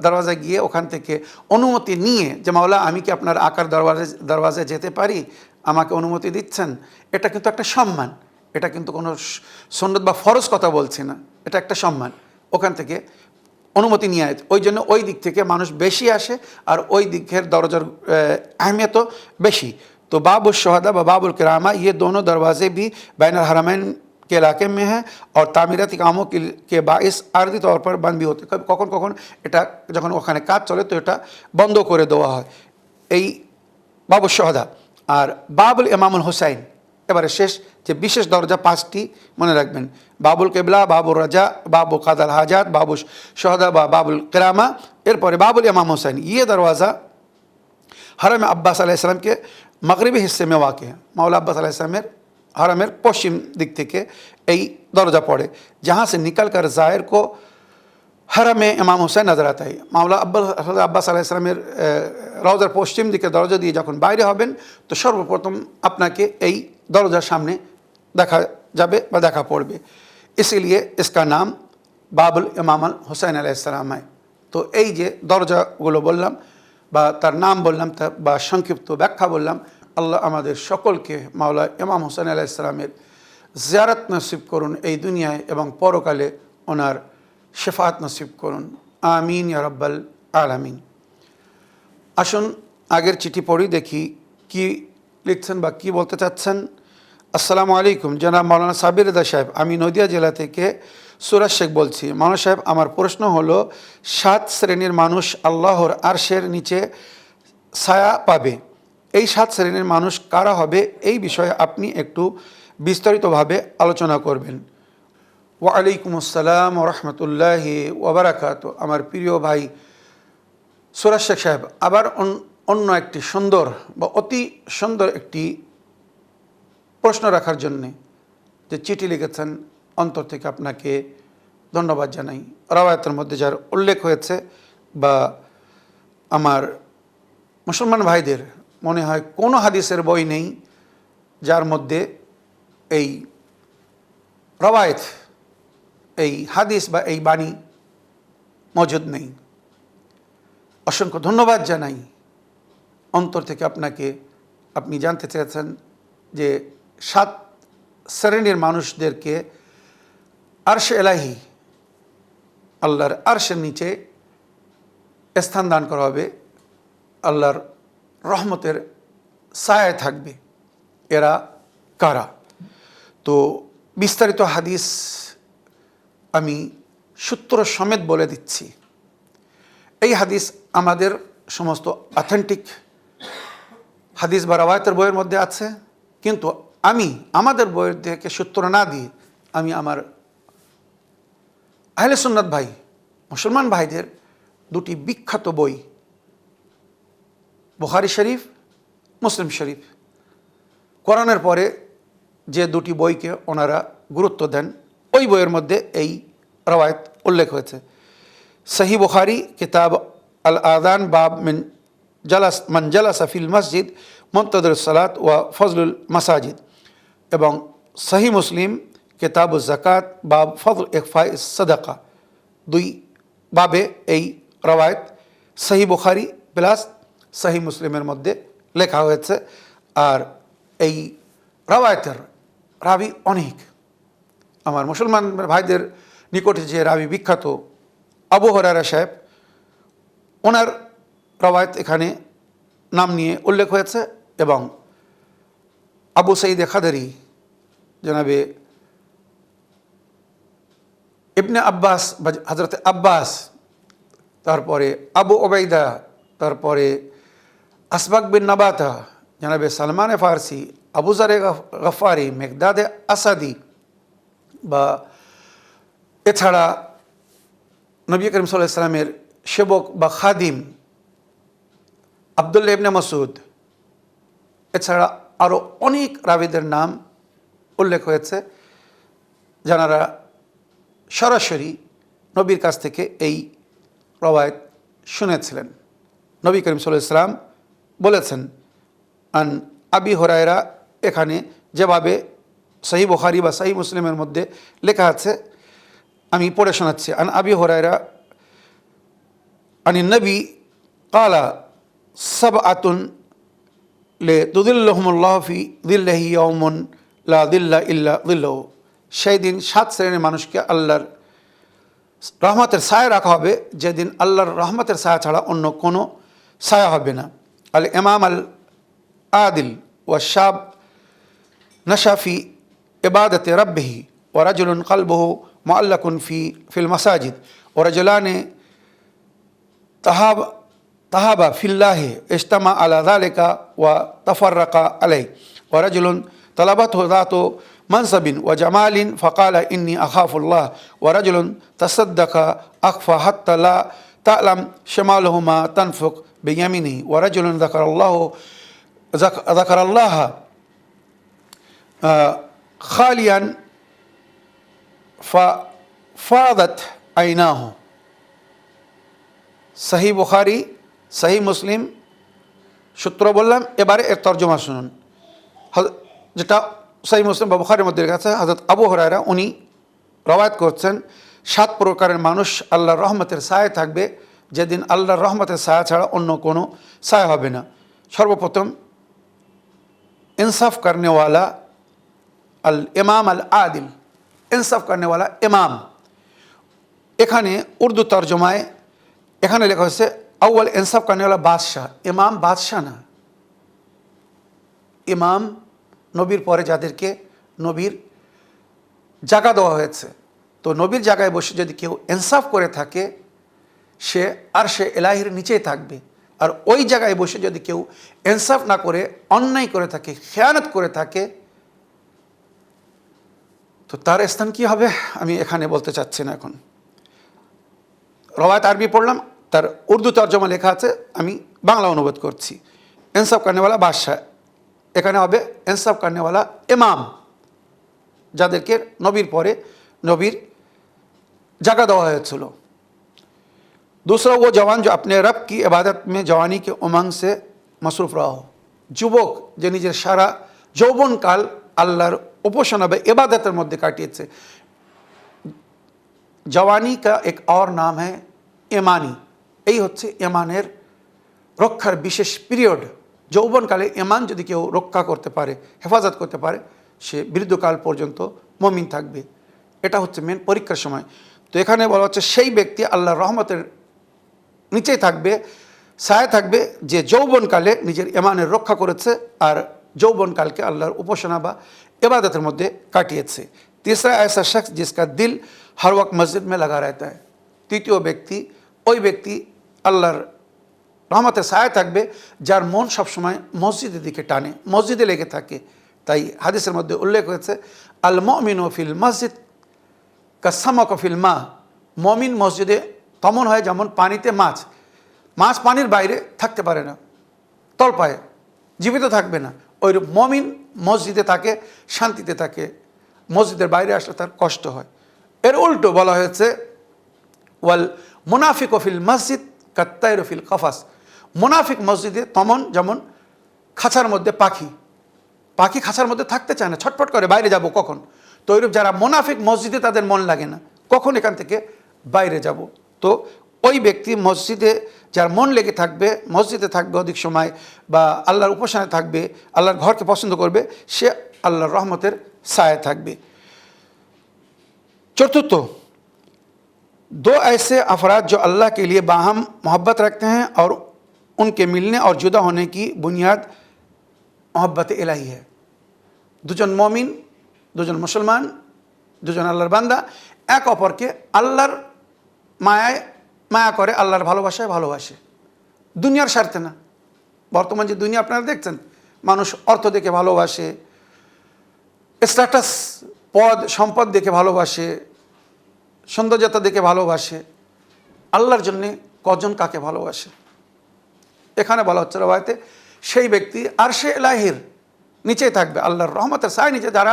A: দরওয়াজায় গিয়ে ওখান থেকে অনুমতি নিয়ে যে মাওলা আমি কি আপনার আকার দরওয়াজায় যেতে পারি, আমাকে অনুমতি দিচ্ছেন, এটা কিন্তু একটা সম্মান। এটা কিন্তু কোনো সুন্নত বা ফরজ কথা বলছি না, এটা একটা সম্মান। ওখান থেকে অনুমতি নিয়ে আয়, ওই জন্য ওই দিক থেকে মানুষ বেশি আসে আর ওই দিকের দরজার আহমিয়তও বেশি। तो बाबुल शहदा व बाबुल किरामा ये दोनों दरवाजे भी बैनुल हरमैन के इलाके में हैं और तामीराती कामों के बाइस आर्दी तौर पर बंद भी होते। কখন কখন এটা যখন ওখানে কাজ চলে তো এটা বন্ধ করে দেওয়া হয়। এই বাবুল শহদা আর বাবুল ইমামুল হুসাইন, এবারে শেষ যে বিশেষ দরজা পাঁচটি মনে রাখবেন, বাবুল কেবলা, বাবুল রাজা, বাবু কাদাল হাজাত, বাবুল শহদা বা বাবুল কিরামা, এরপরে বাবুল ইমাম হুসাইন। ये दरवाज़ा हरम अब्बास अलैहिस्सलाम के मगरबी हिस्से में वाक़ है। मौला अब्बास अलैहिस्सलामेर हरमेर पश्चिम दिक থেকে এই দরজা পড়ে, जहाँ से निकल कर ज़ाहिर को हरम इमाम हुसैन नजर आता है। মাওলা আব্বাস আলাইহিসসালামের রওজার পশ্চিম দিকে দরজা দিয়ে যখন বাইরে হবেন তো সর্বপ্রথম আপনাকে এই দরজার সামনে দেখা যাবে বা দেখা পড়বে। इसीलिए इसका नाम বাবুল ইমাম আল হুসাইন আলাইহিসসালাম है। তো এই যে দরজাগুলো বললাম বা তার নাম বললাম বা সংক্ষিপ্ত ব্যাখ্যা বললাম, আল্লাহ আমাদের সকলকে মাওলা ইমাম হুসাইন আলাইহিস সালামের জিয়ারত নসিব করুন এই দুনিয়ায় এবং পরকালে ওনার শেফাত নসিব করুন, আমিন ইয়া রাব্বাল আলামিন। আসুন আগের চিঠি পড়ি, দেখি কি লিখছেন বা কি বলতে চাচ্ছেন। আসসালামু আলাইকুম, জনাব মাওলানা সাবির রেজা সাহেব, আমি নদিয়া জেলা থেকে সুরাজ শেখ বলছি। মাওলানা সাহেব, আমার প্রশ্ন হলো 7 শ্রেণীর মানুষ আল্লাহর আরশের নিচে ছায়া পাবে, এই 7 শ্রেণীর মানুষ কারা হবে, এই বিষয়ে আপনি একটু বিস্তারিতভাবে আলোচনা করবেন। ওয়ালাইকুম আসসালাম ওয়া রাহমাতুল্লাহি ওয়া বারাকাতুহু। আমার প্রিয় ভাই সুরাজ শেখ সাহেব, আবার অন্য একটি সুন্দর বা অতি সুন্দর একটি প্রশ্ন রাখার জন্যে যে চিঠি লিখেছেন, অন্তর থেকে আপনাকে ধন্যবাদ জানাই। রাওয়ায়াতের মধ্যে যার উল্লেখ হয়েছে বা আমার মুসলমান ভাইদের মনে হয় কোনো হাদিসের বই নেই যার মধ্যে এই রাওয়ায়াত, এই হাদিস বা এই বাণী মজুদ নেই। অসংখ্য ধন্যবাদ জানাই অন্তর থেকে আপনাকে। আপনি জানতে চেয়েছেন যে 7 শ্রেণীর মানুষদেরকে আরশে এলাহি, আল্লাহর আরশের নিচে স্থান দান করা হবে, আল্লাহর রহমতের ছায়ায় থাকবে। এরা কারা? তো বিস্তারিত হাদিস আমি সূত্র সমেত বলে দিচ্ছি। এই হাদিস আমাদের সমস্ত অথেন্টিক হাদিস বা রাওয়ায়াতের বইয়ের মধ্যে আছে, কিন্তু আমি আমাদের বইয়ের থেকে সূত্র না দিয়ে আমি আমার আহলে সুন্নাত ভাই মুসলমান ভাইদের দুটি বিখ্যাত বই, বুখারী শরীফ, মুসলিম শরীফ, কোরআনের পরে যে দুটি বইকে ওনারা গুরুত্ব দেন, ওই বইয়ের মধ্যে এই রাওয়ায়াত উল্লেখ হয়েছে। সহি বুখারী কিতাব আল আযান বাব মান জালাসা ফিল মসজিদ মুনতাযিরুস সালাত ওয়া ফজলুল মাসাজিদ, এবং সহি মুসলিম কিতাব যাকাত বাব ফজল ইখফা সাদাকা, 2 বাবে এই রাওয়ায়াত সহি বুখারী প্লাস সহি মুসলিমের মধ্যে লেখা হয়েছে। আর এই রাওয়ায়াতের রাবি অনেক, আমার মুসলমান ভাইদের নিকটে যে রাবি বিখ্যাত আবু হুরায়রা সাহেব, ওনার রাওয়ায়াত এখানে নাম নিয়ে উল্লেখ হয়েছে এবং আবু সঈদ খাদরি জনাবে ইবনে আব্বাস বা হজরত আব্বাস, তারপরে আবু ওবাইদা, তারপরে আসবাক বিন নাবাতা, জনাবে সালমান ফারসি, আবু জারে গফারি, মেঘদাদে আসাদি বা এছাড়া নবী করিম সাল্লাল্লাহু আলাইহি ওয়াসাল্লামের সেবক বা খাদিম আবদুল্লাহ ইবনে মাসউদ, এছাড়া আরও অনেক রাবিদের নাম উল্লেখ হয়েছে যারা সরাসরি নবীর কাছ থেকে এই রওয়ায়াত শুনেছিলেন। নবী করিম সাল্লাল্লাহু আলাইহি ওয়াসাল্লাম বলেছেন, আন আবি হুরায়রা, এখানে যেভাবে সহিহ বুখারী বা সহিহ মুসলিমের মধ্যে লেখা আছে আমি পড়ে শোনাচ্ছি। আন আবি হুরায়রা আনিন নবী ক্বালা সাবআতুন লিযিল্লাহুমুল্লাহু ফি যিল্লিহি ইয়াওমুন লা যিল্লা ইল্লা যিল্লুহু। সেই দিন 7 শ্রেণীর মানুষকে আল্লাহর রহমতের ছায়া রাখা হবে, যেদিন আল্লাহর রহমতের ছায়া ছাড়া অন্য কোনো ছায়া হবে না। আল ইমাম আল আদিল ওয়া শাব নাশা ফি ইবাদতি রাব্বিহি ওয়া রাজুলুন কলবুহু মুআল্লাকুন ফিল মাসাজিদ ওয়া রাজুলানি তাহাবা ফিল্লাহি ইজতামা আলা যালিকা ওয়া তাফাররাকা আলাইহি ওয়া রাজুলুন তালাবাতহু যাতু মানসাবিন ওয়া জামালিন ফাকালা ইন্নী আখাফুল্লাহ ওয়া রাজুলুন তাসাদ্দাকা আখফা হাত্তা লা তা'লাম শিমালুহু মা তানফুক বিয়ামিনিহি ওয়া রাজুলুন যাকারাল্লাহ খালিয়ান ফাদাত আইনাহু। সহিহ বুখারী, সহিহ মুসলিম সূত্র বললাম, এবারে এর তর্জমা শুনুন। যেটা সহিহ মুসলিম বা বুখারীর মধ্যে লেখা আছে, হযরত আবু হুরায়রা উনি রওয়ায়াত করছেন 7 প্রকারের মানুষ আল্লাহর রহমতের ছায়ায় থাকবে, যেদিন আল্লাহর রহমতের ছায়া ছাড়া অন্য কোনো ছায়া হবে না। সর্বপ্রথম इंसाफ करने वाला अल इमाम अल आदिल, इंसाफ करने वाला इमाम। এখানে উর্দু তর্জমায় এখানে লেখা হয়েছে আউয়াল इंसाफ करने वाला বাদশাহ। ইমাম বাদশাহ না, ইমাম নবীর পরে যাদেরকে নবীর জায়গা দেওয়া হয়েছে। তো নবীর জায়গায় বসে যদি কেউ ইনসাফ করে থাকে সে আরশে ইলাহির নিচেই থাকবে, আর ওই জায়গায় বসে যদি কেউ ইনসাফ না করে অন্যায় করে থাকে, খেয়ানত করে থাকে, তো তার স্থান কি হবে আমি এখানে বলতে চাচ্ছি না। এখন রওয়ায়াত আরবি পড়লাম, তার উর্দু তর্জমা লেখা আছে, আমি বাংলা অনুবাদ করছি। ইনসাফ করনেওয়ালা বাদশাহ, এখানে হবে इंसाफ करने वाला इमाम, যাদেরকে নবীর পরে নবীর জায়গা দেওয়া হয়েছিল। दूसरा वो जवान जो अपने रब की इबादत में जवानी के उमंग से मसरूफ़ रहा हो। যুবক যে নিজের সারা যৌবনকাল আল্লাহর উপাসনা বা ইবাদতের মধ্যে কাটিয়েছে। जवानी का एक और नाम है ईमानी। এই হচ্ছে ইমানের রক্ষার বিশেষ পিরিয়ড। যৌবনকালে ইমান যদি কেউ রক্ষা করতে পারে, হেফাজত করতে পারে, সে বৃদ্ধকাল পর্যন্ত মুমিন থাকবে। এটা হচ্ছে মেন পরীক্ষার সময়। তো এখানে বলা হচ্ছে সেই ব্যক্তি আল্লাহর রহমতের নিচেই থাকবে, ছায়া থাকবে, যে যৌবনকালে নিজের ইমানের রক্ষা করেছে আর যৌবনকালকে আল্লাহর উপাসনা বা ইবাদতের মধ্যে কাটিয়েছে। तीसरा ऐसा शख्स जिसका दिल हर वक्त मस्जिद में लगा रहता है। তৃতীয় ব্যক্তি ওই ব্যক্তি আল্লাহর রহমতের ছায়া থাকবে যার মন সবসময় মসজিদের দিকে টানে, মসজিদে লেগে থাকে। তাই হাদিসের মধ্যে উল্লেখ হয়েছে আল মুমিনু ফিল মসজিদ কাসামাকা ফিল মা। মমিন মসজিদে তেমন হয় যেমন পানিতে মাছ। মাছ পানির বাইরে থাকতে পারে না, তলপায়ে জীবিত থাকবে না। ওইরূপ মমিন মসজিদে থাকে, শান্তিতে থাকে, মসজিদের বাইরে আসলে তার কষ্ট হয়। এর উল্টো বলা হয়েছে ওয়াল মুনাফিক ফিল মসজিদ কাত্তাইর ফিল কফাস। মুনাফিক মসজিদে তেমন যেমন খাঁচার মধ্যে পাখি, পাখি খাঁচার মধ্যে থাকতে চায় না, ছটফট করে বাইরে যাব কখন। তো ওইরূপ যারা মুনাফিক মসজিদে তাদের মন লাগে না, কখন এখান থেকে বাইরে যাব। তো ওই ব্যক্তি মসজিদে যার মন লেগে থাকবে, মসজিদে থাকবে অধিক সময় বা আল্লাহর উপাসনায় থাকবে, আল্লাহর ঘরকে পছন্দ করবে, সে আল্লাহর রহমতের ছায়ায় থাকবে। चतुर्थ, दो ऐसे अफराद जो अल्लाह के लिए बाहम मोहब्बत रखते हैं और उनके मिलने और जुदा होने की बुनियाद मोहब्बत इलाही है। দুজন মমিন, দুজন মুসলমান, দুজন আল্লাহর বান্দা এক অপরকে আল্লাহর মায়ায় মায়া করে, আল্লাহর ভালোবাসায় ভালোবাসে, দুনিয়ার স্বার্থে না। বর্তমান যে দুনিয়া আপনারা দেখছেন, মানুষ অর্থ দেখে ভালোবাসে, স্ট্যাটাস, পদ সম্পদ দেখে ভালোবাসে, সৌন্দর্যতা দেখে ভালোবাসে। আল্লাহর জন্যে কজন কাকে ভালোবাসে? এখানে বলা হচ্ছে রবায়তে সেই ব্যক্তি আরশে ইলাহির নিচেই থাকবে, আল্লাহর রহমতের ছায়ার নিচে, যারা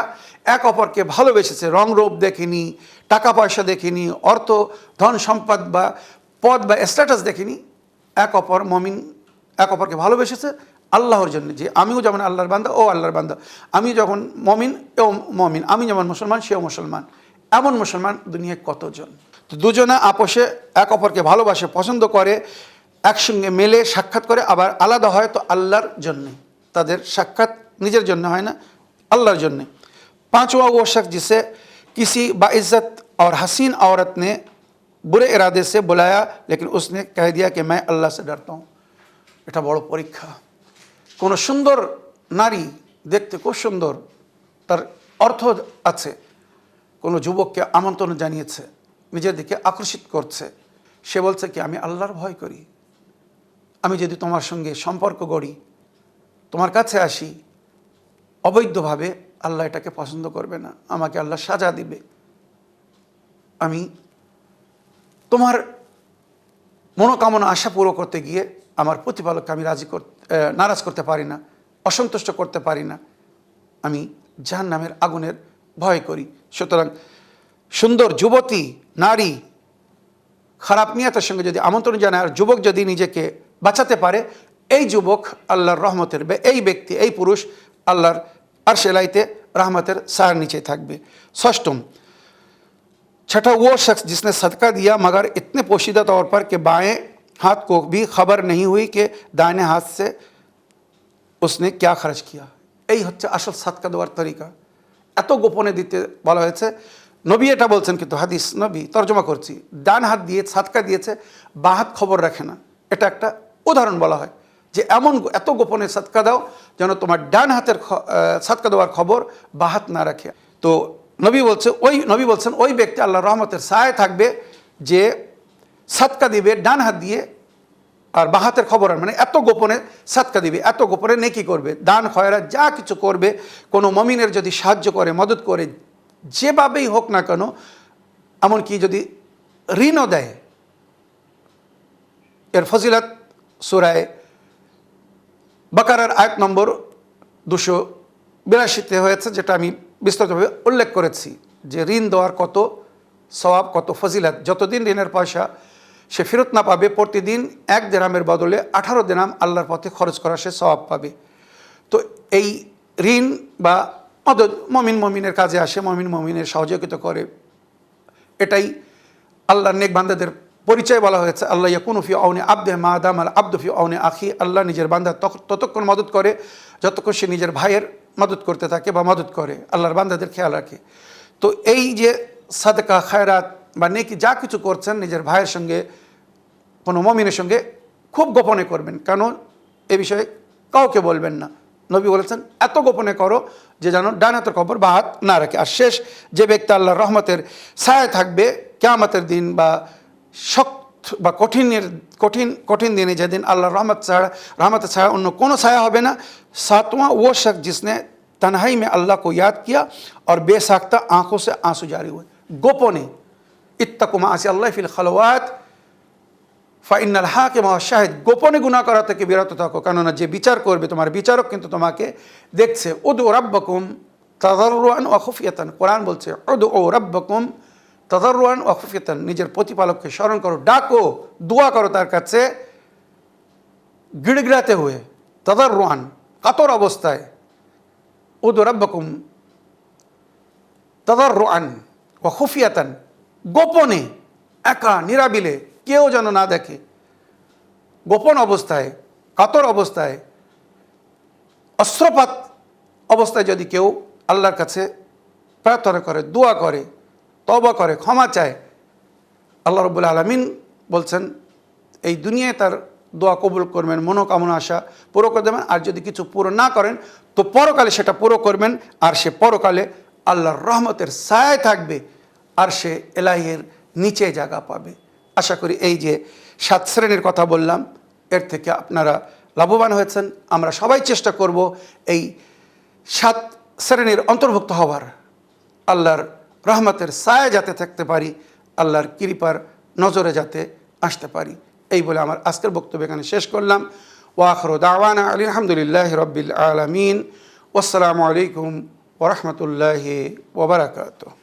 A: এক অপরকে ভালোবেসেছে, রং রূপ দেখেনি, টাকা পয়সা দেখেনি, অর্থ ধন সম্পদ বা পদ বা স্ট্যাটাস দেখেনি, এক অপর মমিন এক অপরকে ভালোবেসেছে আল্লাহর জন্য, যে আমিও যেমন আল্লাহর বান্দা ও আল্লাহর বান্দা, আমি যখন মমিন এও মমিন, আমি যেমন মুসলমান সেও মুসলমান। এমন মুসলমান দুনিয়ায় কতজন? তো দুজনে আপোষে এক অপরকে ভালোবাসে, পছন্দ করে, একসঙ্গে মেলে সাক্ষাৎ করে, আবার আলাদা হয় তো আল্লাহর জন্যে। তাদের সাক্ষাৎ নিজের জন্য হয় না, আল্লাহর জন্যে। पांचवा वो शख्स जिसे किसी बाइज्जत और हसीन औरत ने बुरे इरादे से बुलाया लेकिन उसने कह दिया कि मैं अल्लाह से डरता हूँ। এটা বড় পরীক্ষা। কোনো সুন্দর নারী, দেখতে খুব সুন্দর, তার অর্থ আছে, কোনো যুবককে আমন্ত্রণ জানিয়েছে, নিজের দিকে আকর্ষিত করছে, সে বলছে কি আমি আল্লাহর ভয় করি, আমি যদি তোমার সঙ্গে সম্পর্ক গড়ি, তোমার কাছে আসি অবৈধভাবে, আল্লাহ এটাকে পছন্দ করবে না, আমাকে আল্লাহ সাজা দিবে, আমি তোমার মনোকামনা আশা পুরো করতে গিয়ে আমার প্রতিপালককে আমি নারাজ করতে পারি না, অসন্তুষ্ট করতে পারি না, আমি জাহান্নামের আগুনের ভয় করি। সুতরাং সুন্দর যুবতী নারী খারাপ নিয়তের সঙ্গে যদি আমন্ত্রণ জানায়, আর যুবক যদি নিজেকে বাঁচাতে পারে, এই যুবক আল্লাহর রহমতের, এই ব্যক্তি, এই পুরুষ আল্লাহর আরশে ইলাহিতে रहमतेर सार नीचे থাকবে। षष्ठम, छठा वो शख्स जिसने सदका दिया मगर इतने पोशीदा तौर पर कि बाएं हाथ को भी खबर नहीं हुई कि दाहिने हाथ से उसने क्या खर्च किया। এই হচ্ছে আসল সদকা দেওয়ার তরিকা। এত গোপনে দিতে বলা হয়েছে। নবী এটা বলছেন, কিন্তু হাদিস নবী তর্জমা করছি, ডান হাত দিয়ে সদকা দিয়েছে, বাঁ হাত খবর রাখে না। এটা একটা উদাহরণ বলা হয় যে এমন এত গোপনে সদকা দাও যেন তোমার ডান হাতের সদকা দেওয়ার খবর বাঁ হাত না রাখে। তো নবী বলছেন ওই ব্যক্তি আল্লাহর রহমতের ছায়ায় থাকবে যে সদকা দিবে ডান হাত দিয়ে আর বাঁ হাতের খবর, মানে এত গোপনে সদকা দিবে, এত গোপনে নেকি করবে, দান খয়রাত যা কিছু করবে, কোনো মুমিনের যদি সাহায্য করে, মদত করে, যেভাবেই হোক না কেন, এমনকি যদি ঋণও দেয়। এর ফজিলত সূরা বাকারার আয়াত নম্বর 282-তে হয়েছে, যেটা আমি বিস্তারিতভাবে উল্লেখ করেছি যে ঋণ দেওয়ার কত সওয়াব, কত ফজিলত। যতদিন ঋণের পয়সা সে ফেরত না পাবে, প্রতিদিন 1 দিরহামের বদলে 18 দিরহাম আল্লাহর পথে খরচ করা সে সওয়াব পাবে। তো এই ঋণ বা মদদ মমিনের কাজে আসে, মমিনের সহযোগিতা করে। এটাই আল্লাহর নেক বান্দাদের পরিচয় বলা হয়েছে। আল্লাহ ইয়াকুনু ফি আউনি আবদে মা দামাল আবদু ফি আউনি আখি। আল্লাহ নিজের বান্দা ততক্ষণ মদত করে যতক্ষণ সে নিজের ভাইয়ের মদত করতে থাকে বা মদত করে, আল্লাহর বান্দাদের খেয়াল রাখে। তো এই যে সাদকা, খায়রাত বা নেকি যা কিছু করছেন নিজের ভাইয়ের সঙ্গে, কোনো মমিনের সঙ্গে খুব গোপনে করবেন, কারণ এ বিষয়ে কাউকে বলবেন না। নবী বলেছেন এত গোপনে করো যে যেন ডান হাতের খবর বাঁ হাত না রাখে। আর শেষ যে ব্যক্তি আল্লাহর রহমতের ছায়ায় থাকবে কিয়ামতের দিন বা শক্ত বা কঠিন দিনে, যেদিন আল্লাহর रहमत ছায়া অন্য কোনো ছায়া হবে না। सातवां वो शख्स जिसने तन्हाई में अल्लाह को याद किया और बेसाख्ता आंखों से आंसू जारी हुए। गोपने इत्तकु माअसी अल्लाह फिल खलवात ফাইনাল হাকিম ওয়া শাহিদ, গোপনে গুনাহ করা থেকে বিরত থাকো, কেননা যে বিচার করবে তোমার বিচারক কিন্তু তোমাকে দেখছে। উদু রাব্বাকুম তাদাররুআন ওয়া খুফিয়াতান, কোরআন বলছে উদু রাব্বাকুম তাদাররুআন ওয়া খুফিয়াতান, নিজের প্রতিপালককে স্মরণ করো, ডাকো, দোয়া করো তার কাছে গিড়গিড়াতে হয়ে, তাদাররুআন কাতর অবস্থায়, উদু রাব্বাকুম তাদাররুআন ওয়া খুফিয়াতান, গোপনে, একা নিরাবিলে, কেউ যেন না দেখে, গোপন অবস্থায়, কাতর অবস্থায়, অস্ত্রপাত অবস্থায় যদি কেউ আল্লাহর কাছে প্রার্থনা করে, দোয়া করে, তওবা করে, ক্ষমা চায়, আল্লাহ রাব্বুল আলামিন বলছেন এই দুনিয়ায় তার দোয়া কবুল করবেন, মনোকামনা আশা পুরো করে দেবেন। আর যদি কিছু পুরো না করেন তো পরকালে সেটা পুরো করবেন, আর সে পরকালে আল্লাহর রহমতের ছায়ায় থাকবে, আর সে এলাহির নিচে জায়গা পাবে। আশা করি এই যে 7 শ্রেণীর কথা বললাম, এর থেকে আপনারা লাভবান হয়েছেন। আমরা সবাই চেষ্টা করব এই 7 শ্রেণীর অন্তর্ভুক্ত হওয়ার, আল্লাহর রহমতের ছায়া যাতে থাকতে পারি, আল্লাহর কৃপার নজরে যাতে আসতে পারি। এই বলে আমার আজকের বক্তব্য এখানে শেষ করলাম। ওয়া আখিরু দাওয়ানা আলহামদুলিল্লাহি রাব্বিল আলামিন। আসসালামু আলাইকুম ওয়া রাহমাতুল্লাহি ওয়া বারাকাতুহু।